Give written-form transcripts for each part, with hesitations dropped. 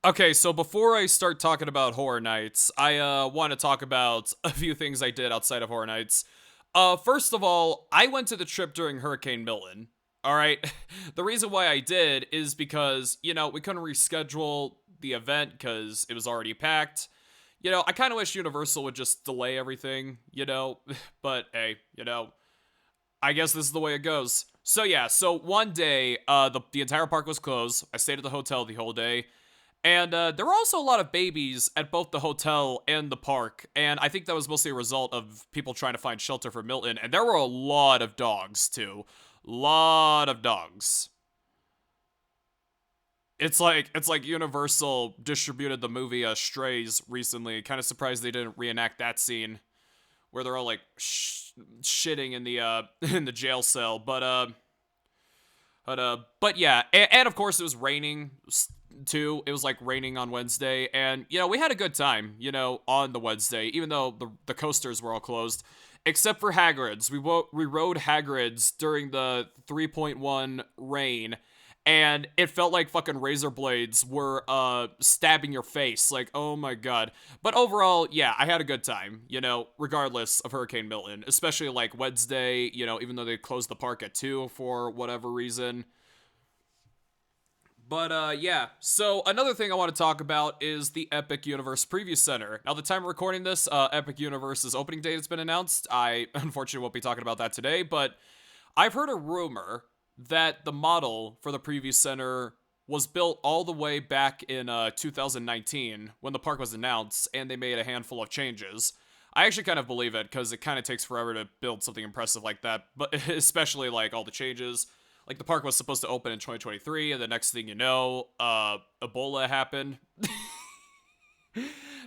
Okay, so before I start talking about Horror Nights, I want to talk about a few things I did outside of Horror Nights. First of all, I went to the trip during Hurricane Milton. All right, the reason why I did is because we couldn't reschedule the event because it was already packed. I kind of wish Universal would just delay everything. But hey, I guess this is the way it goes. So yeah, so one day, the entire park was closed. I stayed at the hotel the whole day. And there were also a lot of babies at both the hotel and the park. And I think that was mostly a result of people trying to find shelter for Milton. And there were a lot of dogs, too. Lot of dogs. It's like Universal distributed the movie Strays recently. Kind of surprised they didn't reenact that scene where they're all like shitting in the in the jail cell. But yeah, and of course it was raining too. It was like raining on Wednesday, and we had a good time. On the Wednesday, even though the coasters were all closed, except for Hagrid's. We rode Hagrid's during the 3.1 rain, and it felt like fucking razor blades were stabbing your face. Like, oh my god. But overall, yeah, I had a good time, regardless of Hurricane Milton, especially like Wednesday, even though they closed the park at 2 for whatever reason. But yeah, so another thing I want to talk about is the Epic Universe Preview Center. Now, the time of recording this, Epic Universe's opening date has been announced. I unfortunately won't be talking about that today, but I've heard a rumor that the model for the Preview Center was built all the way back in 2019 when the park was announced, and they made a handful of changes. I actually kind of believe it because it kind of takes forever to build something impressive like that, but especially like all the changes. Like the park was supposed to open in 2023, and the next thing you know, Ebola happened.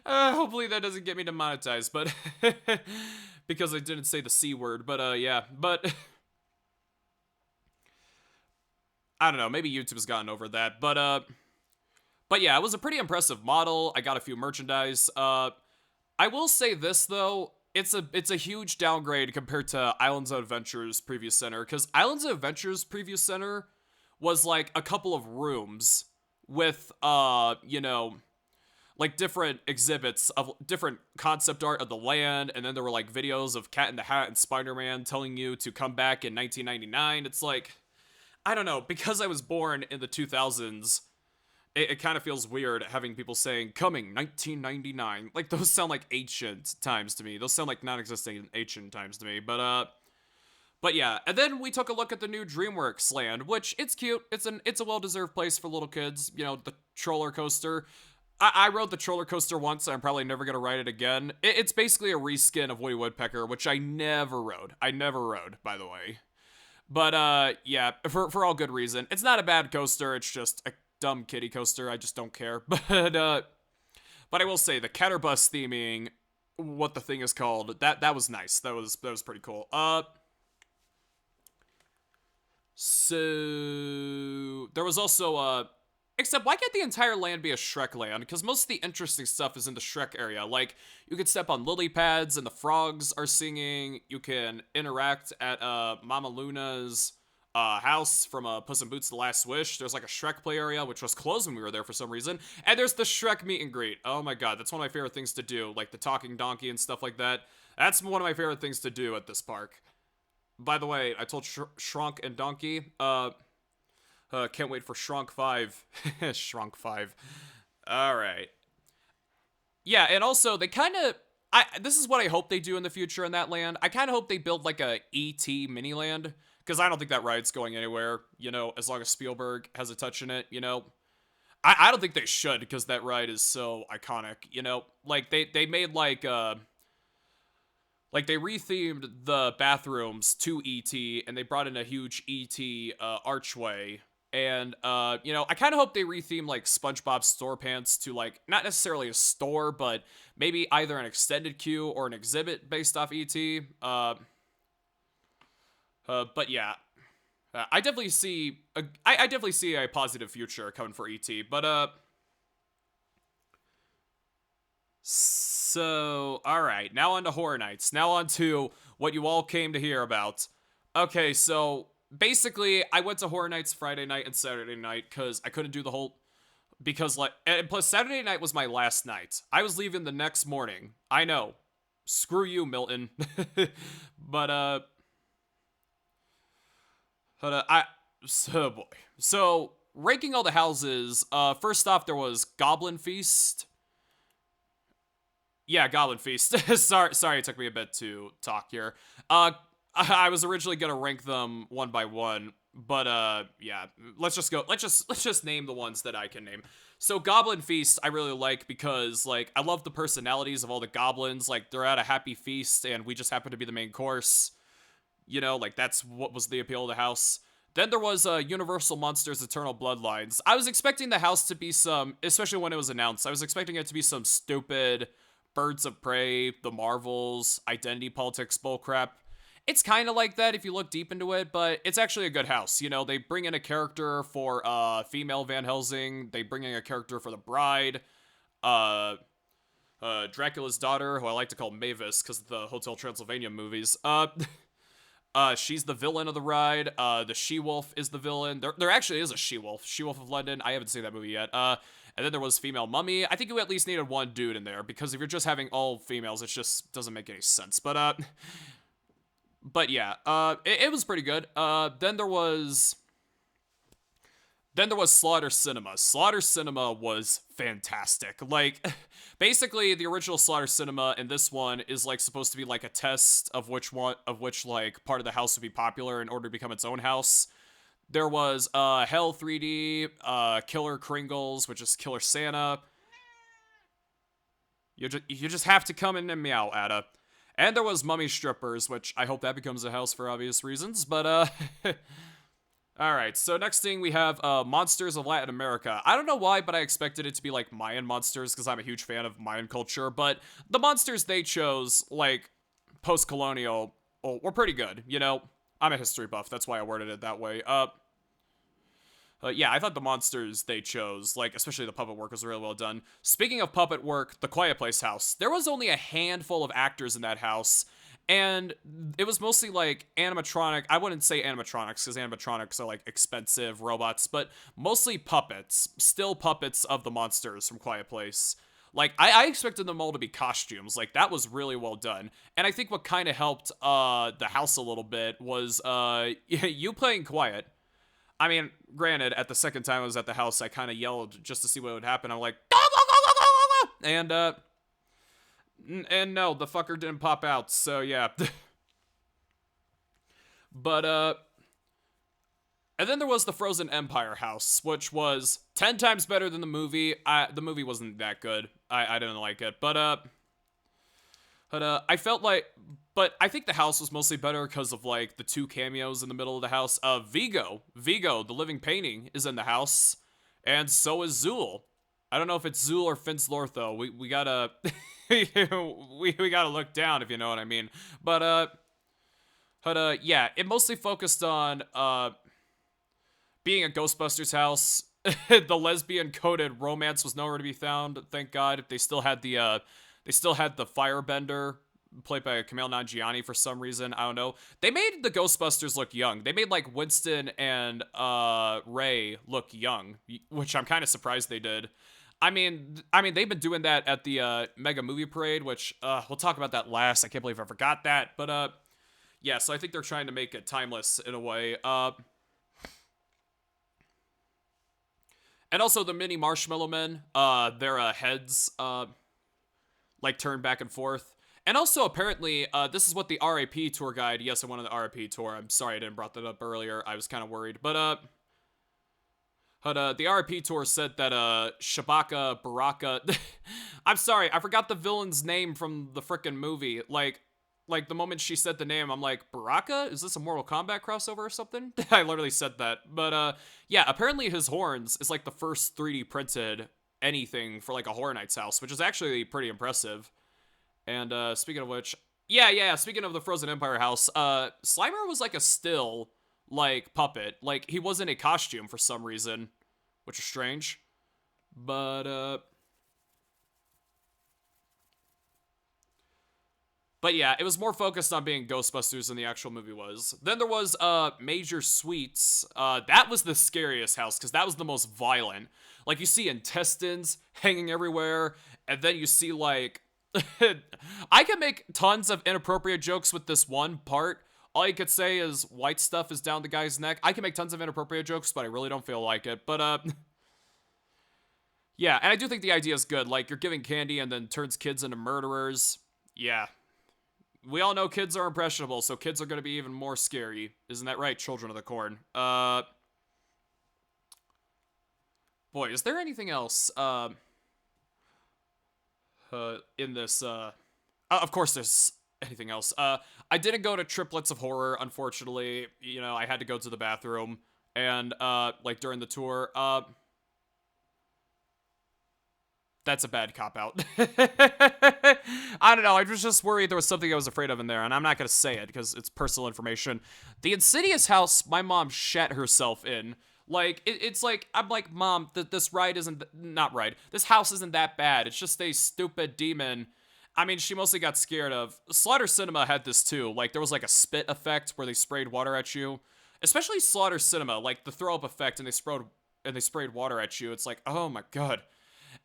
Hopefully that doesn't get me demonetized, but because I didn't say the C word. But yeah, but I don't know. Maybe YouTube's gotten over that. But yeah, it was a pretty impressive model. I got a few merchandise. I will say this though, it's a huge downgrade compared to Islands of Adventure's previous center, because Islands of Adventure's previous center was like a couple of rooms with like different exhibits of different concept art of the land, and then there were like videos of Cat in the Hat and Spider-Man telling you to come back in 1999. It's like, I don't know, because I was born in the 2000s, it kind of feels weird having people saying coming 1999. Like those sound like ancient times to me. Those sound like non-existent ancient times to me. But yeah, and then we took a look at the new DreamWorks land, which it's cute. It's a well-deserved place for little kids. The Troller Coaster. I rode the Troller Coaster once, and I'm probably never gonna ride it again. It's basically a reskin of Woody Woodpecker, which I never rode. I never rode, by the way. But yeah, for all good reason. It's not a bad coaster. It's just a dumb kiddie coaster. I just don't care. But I will say the Catterbus theming, what the thing is called, that was nice. That was pretty cool. So there was also except why can't the entire land be a Shrek land? Because most of the interesting stuff is in the Shrek area. Like you could step on lily pads and the frogs are singing. You can interact at Mama Luna's house from Puss in Boots: The Last Wish. There's like a Shrek play area which was closed when we were there for some reason. And there's the Shrek meet and greet. Oh my god, that's one of my favorite things to do. Like the talking donkey and stuff like that. That's one of my favorite things to do at this park. By the way, I told Shrunk and Donkey, can't wait for Shrunk 5. Shrunk 5. All right. Yeah, and also they kind of this is what I hope they do in the future in that land. I kind of hope they build like a ET mini land because I don't think that ride's going anywhere, as long as Spielberg has a touch in it, I don't think they should because that ride is so iconic, Like they made like they rethemed the bathrooms to ET, and they brought in a huge ET archway. And I kind of hope they retheme like SpongeBob SquarePants to like not necessarily a store, but maybe either an extended queue or an exhibit based off ET. But yeah, I definitely see a positive future coming for ET. But so, all right, now on to Horror Nights. Now on to what you all came to hear about. Okay, so basically, I went to Horror Nights Friday night and Saturday night because I couldn't because like, and plus Saturday night was my last night. I was leaving the next morning. I know. Screw you, Milton. but I so boy. So ranking all the houses, first off there was Goblin Feast. Yeah, Goblin Feast. sorry, it took me a bit to talk here. I was originally gonna rank them one by one, but yeah, let's just name the ones that I can name. So Goblin Feast, I really like because like I love the personalities of all the goblins. Like they're at a happy feast, and we just happen to be the main course. You know, like that's what was the appeal of the house. Then there was Universal Monsters Eternal Bloodlines. I was expecting the house to be some, especially when it was announced, I was expecting it to be some stupid Birds of Prey, The Marvels, identity politics bullcrap. It's kind of like that if you look deep into it, but it's actually a good house. You know, they bring in a character for female Van Helsing. They bring in a character for the bride. Uh, Dracula's daughter, who I like to call Mavis because of the Hotel Transylvania movies. She's the villain of the ride. The She-Wolf is the villain. There actually is a She-Wolf. She-Wolf of London. I haven't seen that movie yet. And then there was female mummy. I think you at least needed one dude in there because if you're just having all females, it just doesn't make any sense. But yeah, it was pretty good. Then there was Slaughter Cinema. Slaughter Cinema was fantastic. Like, basically, the original Slaughter Cinema and this one is like supposed to be like a test of which like part of the house would be popular in order to become its own house. There was Hell 3D, Killer Kringles, which is Killer Santa. You just have to come in and meow, Ada. And there was Mummy Strippers, which I hope that becomes a house for obvious reasons. But all right, so next thing we have Monsters of Latin America. I don't know why, but I expected it to be like Mayan monsters because I'm a huge fan of Mayan culture. But the monsters they chose, like post-colonial, were pretty good. You know, I'm a history buff. That's why I worded it that way. Yeah, I thought the monsters they chose, like, especially the puppet work, was really well done. Speaking of puppet work, the Quiet Place house. There was only a handful of actors in that house, and it was mostly, like, animatronic. I wouldn't say animatronics, because animatronics are, like, expensive robots, but mostly puppets. Still puppets of the monsters from Quiet Place. Like, I expected them all to be costumes. Like, that was really well done. And I think what kind of helped the house a little bit was you playing quiet. I mean, granted, at the second time I was at the house, I kind of yelled just to see what would happen. I'm like, go, go, go, go, go, go, go! And no, the fucker didn't pop out, so yeah. But, and then there was the Frozen Empire house, which was 10 times better than the movie. The movie wasn't that good. I didn't like it, but I felt like, but I think the house was mostly better because of, like, the two cameos in the middle of the house. Vigo, the living painting, is in the house, and so is Zool. I don't know if it's Zool or Fin's Lortho. We gotta, we gotta look down, if you know what I mean. But yeah, it mostly focused on, being a Ghostbusters house. The lesbian-coded romance was nowhere to be found, thank God. They still had the firebender, played by Kumail Nanjiani for some reason. I don't know. They made the Ghostbusters look young. They made, like, Winston and Ray look young, which I'm kind of surprised they did. I mean, they've been doing that at the Mega Movie Parade, which we'll talk about that last. I can't believe I forgot that. But yeah, so I think they're trying to make it timeless in a way. And also the mini Marshmallow Men, their heads like turn back and forth. And also apparently, this is what the RAP tour guide. Yes, I went on the RAP tour. I'm sorry I didn't brought that up earlier. I was kind of worried, but the RAP tour said that Shabaka Baraka. I'm sorry, I forgot the villain's name from the frickin' movie. Like the moment she said the name, I'm like, Baraka? Is this a Mortal Kombat crossover or something? I literally said that. But yeah, apparently his horns is like the first 3D printed anything for like a Horror Nights house, which is actually pretty impressive. And speaking of which, yeah, speaking of the Frozen Empire house, Slimer was like a still like puppet. Like he wasn't a costume for some reason, which is strange. But But yeah, it was more focused on being Ghostbusters than the actual movie was. Then there was Major Sweets. That was the scariest house because that was the most violent. Like you see intestines hanging everywhere, and then you see like I can make tons of inappropriate jokes with this one part. All you could say is white stuff is down the guy's neck. I can make tons of inappropriate jokes, but I really don't feel like it. But yeah, and I do think the idea is good. Like you're giving candy and then turns kids into murderers. Yeah, we all know kids are impressionable, so kids are going to be even more scary. Isn't that right, Children of the Corn? Boy, is there anything else in this? Of course, there's anything else. I didn't go to Triplets of Horror, unfortunately. You know, I had to go to the bathroom, and like during the tour. That's a bad cop out. I don't know. I was just worried there was something I was afraid of in there, and I'm not going to say it because it's personal information. The Insidious house my mom shat herself in. Like, it's like, I'm like, Mom, this ride isn't, not ride, this house isn't that bad. It's just a stupid demon. I mean, she mostly got scared of. Slaughter Cinema had this too. Like, there was like a spit effect where they sprayed water at you. Especially Slaughter Cinema, like the throw up effect, and they sprayed water at you. It's like, oh my god.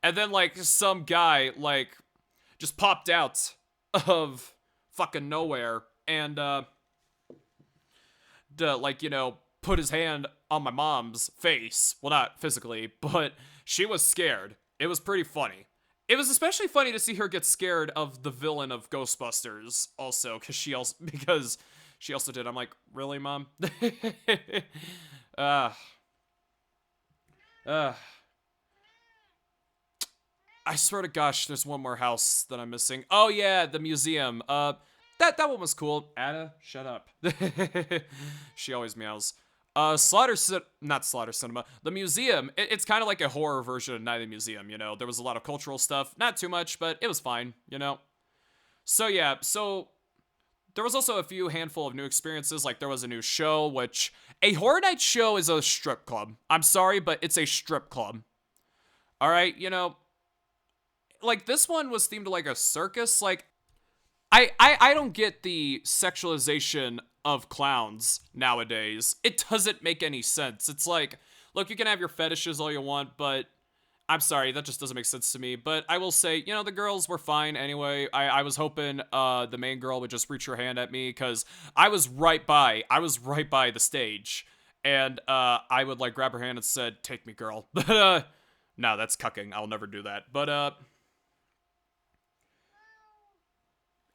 And then, like, some guy, like, just popped out of fucking nowhere and, like, you know, put his hand on my mom's face. Well, not physically, but she was scared. It was pretty funny. It was especially funny to see her get scared of the villain of Ghostbusters, also, because she also did. I'm like, really, Mom? uh, uh. I swear to gosh, there's one more house that I'm missing. Oh yeah, the museum. That one was cool. Ada, shut up. She always meows. Not Slaughter Cinema. The museum, it's kind of like a horror version of Night of the Museum, you know? There was a lot of cultural stuff. Not too much, but it was fine, you know? So yeah, so there was also a few handful of new experiences. Like there was a new show, which a Horror Night show is a strip club. I'm sorry, but it's a strip club. All right, you know, like this one was themed like a circus. Like I don't get the sexualization of clowns nowadays. It doesn't make any sense. It's like, look, you can have your fetishes all you want, but I'm sorry, that just doesn't make sense to me. But I will say, you know, the girls were fine anyway. I was hoping the main girl would just reach her hand at me because I was right by the stage. And I would like grab her hand and said, "Take me, girl." But no, that's cucking. I'll never do that. But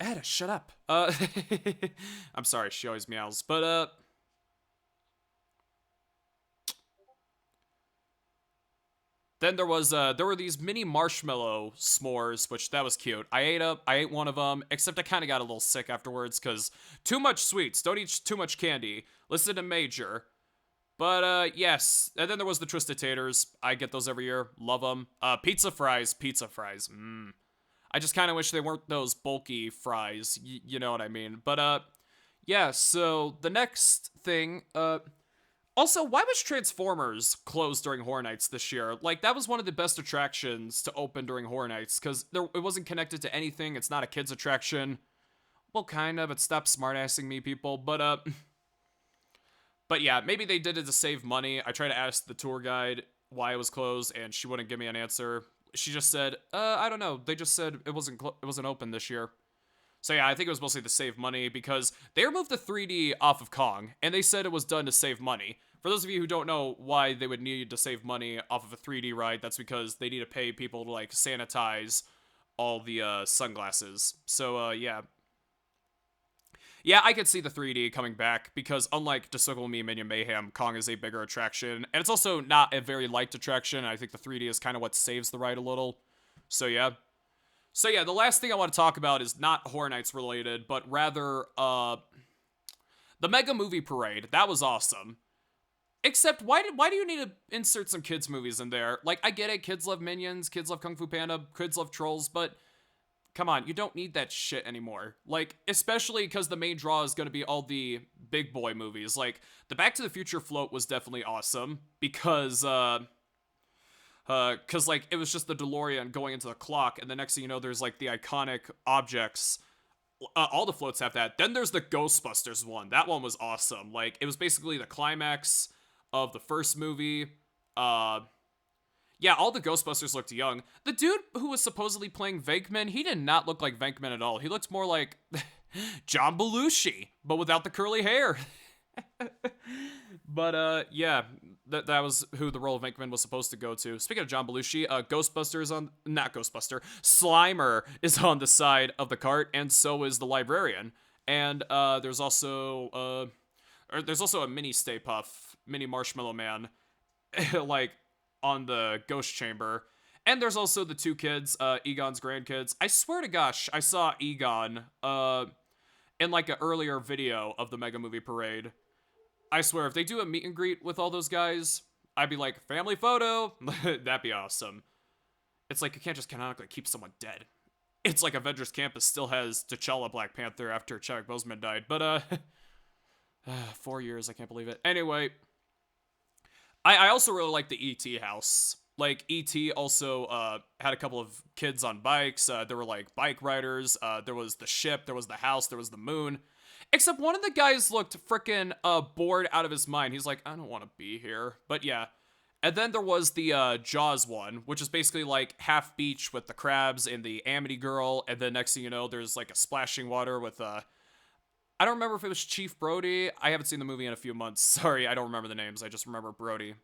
Ada, shut up. I'm sorry, she always meows. But then there were these mini marshmallow s'mores, which that was cute. I ate one of them, except I kind of got a little sick afterwards because too much sweets. Don't eat too much candy. Listen to Major. But yes, and then there was the Twisted Taters. I get those every year. Love them. Pizza fries. I just kind of wish they weren't those bulky fries. You know what I mean? But yeah. So the next thing. Also, why was Transformers closed during Horror Nights this year? Like that was one of the best attractions to open during Horror Nights because it wasn't connected to anything. It's not a kids attraction. Well, kind of. It stopped smartassing me, people. But But yeah, maybe they did it to save money. I tried to ask the tour guide why it was closed, and she wouldn't give me an answer. She just said, I don't know. They just said it wasn't open this year." So yeah, I think it was mostly to save money because they removed the 3D off of Kong, and they said it was done to save money. For those of you who don't know why they would need to save money off of a 3D ride, that's because they need to pay people to like sanitize all the sunglasses. So yeah. Yeah, I could see the 3D coming back because unlike Despicable Me Minion Mayhem, Kong is a bigger attraction. And it's also not a very liked attraction. I think the 3D is kind of what saves the ride a little. So yeah. So yeah, the last thing I want to talk about is not Horror Nights related, but rather the Mega Movie Parade. That was awesome. Except why do you need to insert some kids movies in there? Like I get it, kids love Minions, kids love Kung Fu Panda, kids love Trolls, but come on, you don't need that shit anymore. Like, especially because the main draw is going to be all the big boy movies. Like, the Back to the Future float was definitely awesome because, like, it was just the DeLorean going into the clock, and the next thing you know, there's, like, the iconic objects, all the floats have that. Then there's the Ghostbusters one. That one was awesome. Like, it was basically the climax of the first movie. Yeah, all the Ghostbusters looked young. The dude who was supposedly playing Venkman, he did not look like Venkman at all. He looked more like John Belushi, but without the curly hair. But yeah, that was who the role of Venkman was supposed to go to. Speaking of John Belushi, Ghostbusters on not Ghostbuster, Slimer is on the side of the cart, and so is the librarian. And there's also a mini Stay Puft, mini Marshmallow Man, like on the ghost chamber. And there's also the two kids, Egon's grandkids. I swear to gosh, I saw Egon in like an earlier video of the Mega Movie Parade. I swear, if they do a meet and greet with all those guys, I'd be like, family photo? That'd be awesome. It's like, you can't just canonically keep someone dead. It's like Avengers Campus still has T'Challa Black Panther after Chadwick Boseman died. But, 4 years, I can't believe it. Anyway, I also really like the E.T. house. Like, E.T. also had a couple of kids on bikes. There were, like, bike riders. There was the ship. There was the house. There was the moon. Except one of the guys looked freaking bored out of his mind. He's like, I don't want to be here. But yeah. And then there was the Jaws one, which is basically like half beach with the crabs and the Amity girl. And then next thing you know, there's like a splashing water with I don't remember if it was Chief Brody. I haven't seen the movie in a few months. Sorry, I don't remember the names. I just remember Brody.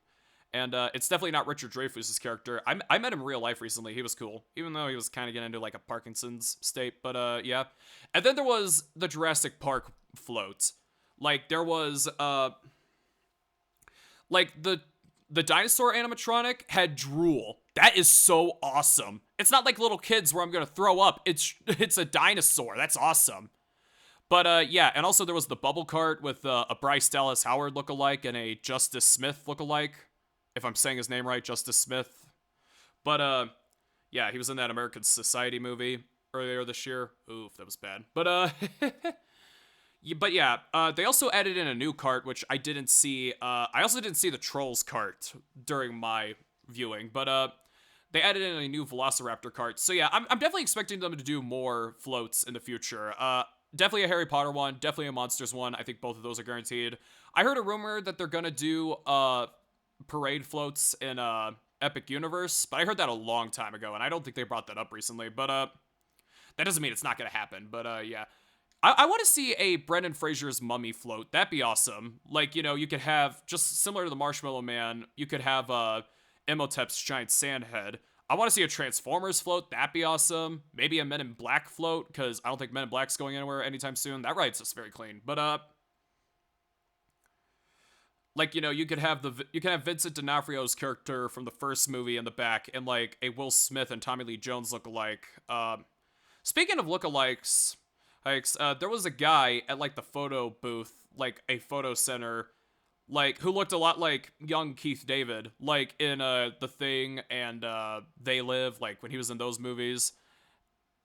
And it's definitely not Richard Dreyfuss's character. I met him in real life recently. He was cool, even though he was kind of getting into like a Parkinson's state. But yeah. And then there was the Jurassic Park float. Like there was like the dinosaur animatronic had drool. That is so awesome. It's not like little kids where I'm gonna throw up. It's a dinosaur. That's awesome. But yeah, and also there was the bubble cart with a Bryce Dallas Howard lookalike and a Justice Smith lookalike. If I'm saying his name right, Justice Smith. But yeah, he was in that American Society movie earlier this year. Oof, that was bad. But but yeah, they also added in a new cart, which I didn't see. I also didn't see the Trolls cart during my viewing, but they added in a new Velociraptor cart. So yeah, I'm definitely expecting them to do more floats in the future. Definitely a Harry Potter one, definitely a Monsters one. I think both of those are guaranteed. I heard a rumor that they're gonna do parade floats in Epic Universe, but I heard that a long time ago, and I don't think they brought that up recently. But that doesn't mean it's not gonna happen. But yeah. I want to see a Brendan Fraser's mummy float. That'd be awesome. Like, you know, you could have, just similar to the Marshmallow Man, you could have Imhotep's giant sand head. I want to see a Transformers float. That'd be awesome. Maybe a Men in Black float, because I don't think Men in Black's going anywhere anytime soon. That ride's just very clean. But, like, you know, you could have Vincent D'Onofrio's character from the first movie in the back, and, like, a Will Smith and Tommy Lee Jones lookalike. Speaking of lookalikes... there was a guy at, like, the photo booth, like, a photo center, like, who looked a lot like young Keith David, like, in, The Thing and, They Live, like, when he was in those movies.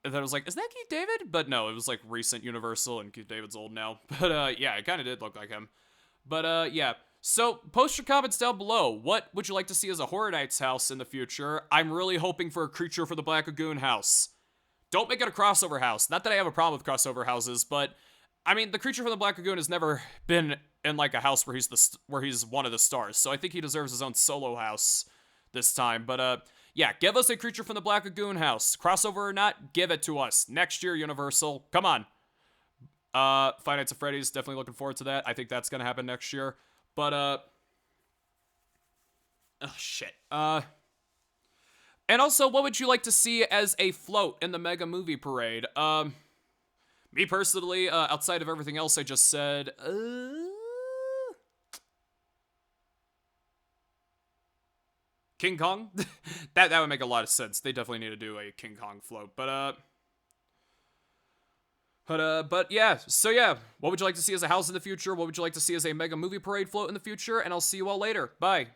And then I was like, is that Keith David? But no, it was, like, recent Universal, and Keith David's old now. But, yeah, it kind of did look like him. But, yeah. So, post your comments down below. What would you like to see as a Horror Nights house in the future? I'm really hoping for a Creature from the Black Lagoon house. Don't make it a crossover house. Not that I have a problem with crossover houses, but I mean, the Creature from the Black Lagoon has never been in like a house where he's one of the stars. So I think he deserves his own solo house this time. But yeah, give us a Creature from the Black Lagoon house. Crossover or not, give it to us. Next year, Universal. Come on. Five Nights at Freddy's, definitely looking forward to that. I think that's gonna happen next year. But oh shit. And also, what would you like to see as a float in the Mega Movie Parade? Me personally, outside of everything else I just said, King Kong? that would make a lot of sense. They definitely need to do a King Kong float. But yeah. So yeah, what would you like to see as a house in the future? What would you like to see as a Mega Movie Parade float in the future? And I'll see you all later. Bye.